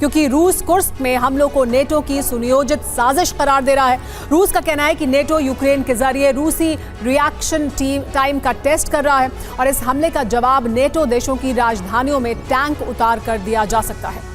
क्योंकि रूस कुर्स्क में हमलों को नेटो की सुनियोजित साजिश करार दे रहा है। रूस का कहना है कि नेटो यूक्रेन के जरिए रूसी रिएक्शन टाइम का टेस्ट कर रहा है और इस हमले का जवाब नेटो देशों की राजधानियों में टैंक उतार कर दिया जा सकता है।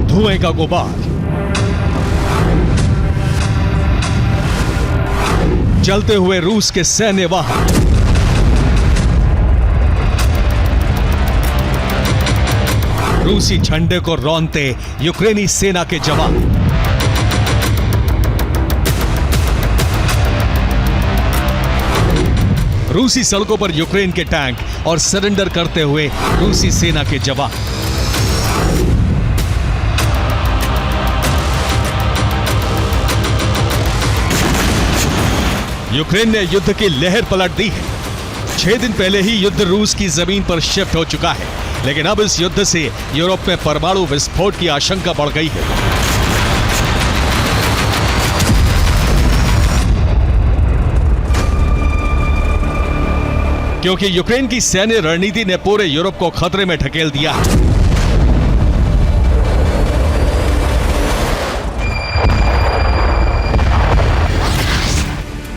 धुएं का गुबार, चलते हुए रूस के सैन्य वाहन, रूसी झंडे को रौंदते यूक्रेनी सेना के जवान, रूसी सड़कों पर यूक्रेन के टैंक और सरेंडर करते हुए रूसी सेना के जवान। यूक्रेन ने युद्ध की लहर पलट दी है। 6 दिन पहले ही युद्ध रूस की जमीन पर शिफ्ट हो चुका है, लेकिन अब इस युद्ध से यूरोप में परमाणु विस्फोट की आशंका बढ़ गई है। क्योंकि यूक्रेन की सैन्य रणनीति ने पूरे यूरोप को खतरे में ढकेल दिया है।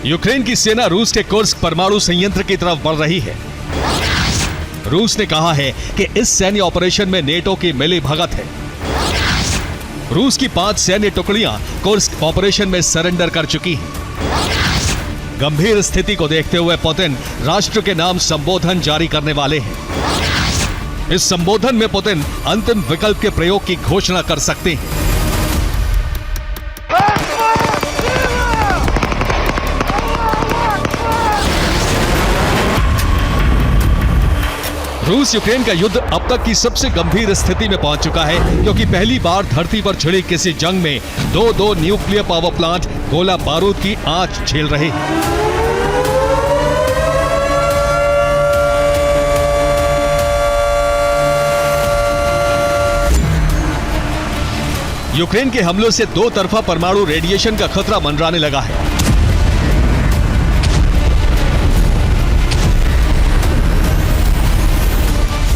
यूक्रेन की सेना रूस के कुर्स्क परमाणु संयंत्र की तरफ बढ़ रही है। रूस ने कहा है कि इस सैन्य ऑपरेशन में नेटो की मिलीभगत है। रूस की 5 सैन्य टुकड़ियां कुर्स्क ऑपरेशन में सरेंडर कर चुकी हैं। गंभीर स्थिति को देखते हुए पुतिन राष्ट्र के नाम संबोधन जारी करने वाले हैं। इस संबोधन में पुतिन अंतिम विकल्प के प्रयोग की घोषणा कर सकते हैं। रूस यूक्रेन का युद्ध अब तक की सबसे गंभीर स्थिति में पहुंच चुका है, क्योंकि पहली बार धरती पर छिड़ी किसी जंग में दो न्यूक्लियर पावर प्लांट गोला बारूद की आंच झेल रहे हैं। यूक्रेन के हमलों से दो तरफा परमाणु रेडिएशन का खतरा मंडराने लगा है।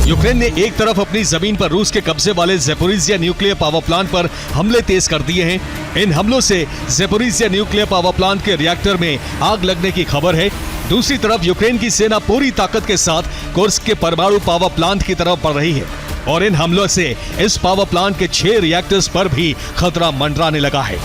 यूक्रेन ने एक तरफ अपनी जमीन पर रूस के कब्जे वाले ज़ैपोरिज़िया न्यूक्लियर पावर प्लांट पर हमले तेज कर दिए हैं। इन हमलों से ज़ैपोरिज़िया न्यूक्लियर पावर प्लांट के रिएक्टर में आग लगने की खबर है। दूसरी तरफ यूक्रेन की सेना पूरी ताकत के साथ कुर्स्क के परमाणु पावर प्लांट की तरफ बढ़ रही है और इन हमलों से इस पावर प्लांट के 6 रिएक्टर्स पर भी खतरा मंडराने लगा है।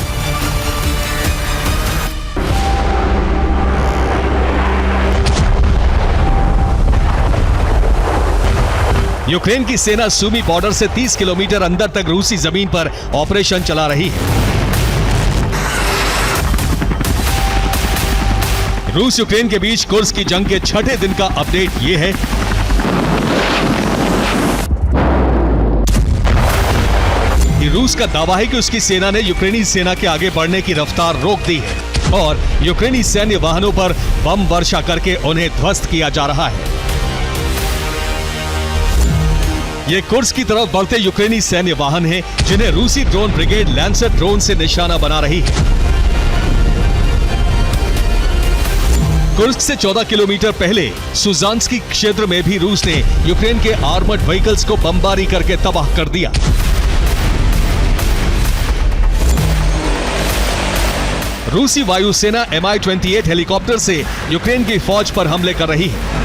यूक्रेन की सेना सूमी बॉर्डर से 30 किलोमीटर अंदर तक रूसी जमीन पर ऑपरेशन चला रही है। रूस यूक्रेन के बीच कुर्स्क की जंग के 6ठे दिन का अपडेट ये है। कि रूस का दावा है कि उसकी सेना ने यूक्रेनी सेना के आगे बढ़ने की रफ्तार रोक दी है और यूक्रेनी सैन्य वाहनों पर बम वर्षा करके उन्हें ध्वस्त किया जा रहा है। ये कुर्स्क की तरफ बढ़ते यूक्रेनी सैन्य वाहन हैं, जिन्हें रूसी ड्रोन ब्रिगेड लैंसर ड्रोन से निशाना बना रही है। कुर्स्क से 14 किलोमीटर पहले सुजान्स्की क्षेत्र में भी रूस ने यूक्रेन के आर्मर्ड व्हीकल्स को बमबारी करके तबाह कर दिया। रूसी वायुसेना Mi-28 हेलीकॉप्टर से यूक्रेन की फौज पर हमले कर रही है।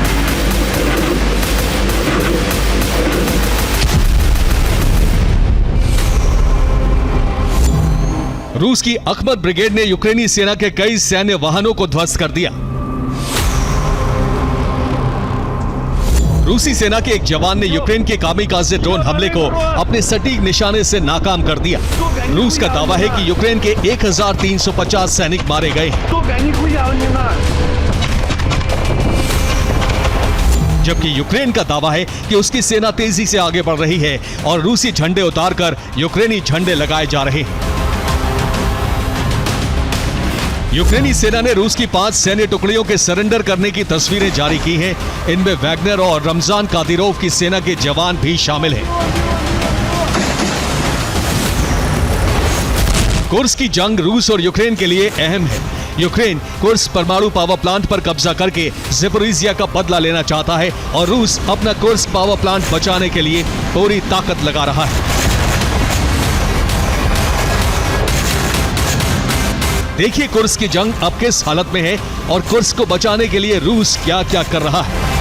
रूस की अखमत ब्रिगेड ने यूक्रेनी सेना के कई सैन्य वाहनों को ध्वस्त कर दिया। रूसी सेना के एक जवान ने यूक्रेन के कामिकाज़े ड्रोन हमले को अपने सटीक निशाने से नाकाम कर दिया। रूस का दावा है कि यूक्रेन के 1350 सैनिक मारे गए। जबकि यूक्रेन का दावा है कि उसकी सेना तेजी से आगे बढ़ रही है और रूसी झंडे उतारकर यूक्रेनी झंडे लगाए जा रहे हैं। यूक्रेनी सेना ने रूस की 5 सैन्य टुकड़ियों के सरेंडर करने की तस्वीरें जारी की हैं। इनमें वैगनर और रमजान कादिरोव की सेना के जवान भी शामिल हैं। कुर्स्क की जंग रूस और यूक्रेन के लिए अहम है। यूक्रेन कुर्स्क परमाणु पावर प्लांट पर कब्जा करके ज़पोरिजिया का बदला लेना चाहता है और रूस अपना कुर्स्क पावर प्लांट बचाने के लिए पूरी ताकत लगा रहा है। देखिए कुर्स्क की जंग अब किस हालत में है और कुर्स्क को बचाने के लिए रूस क्या क्या कर रहा है।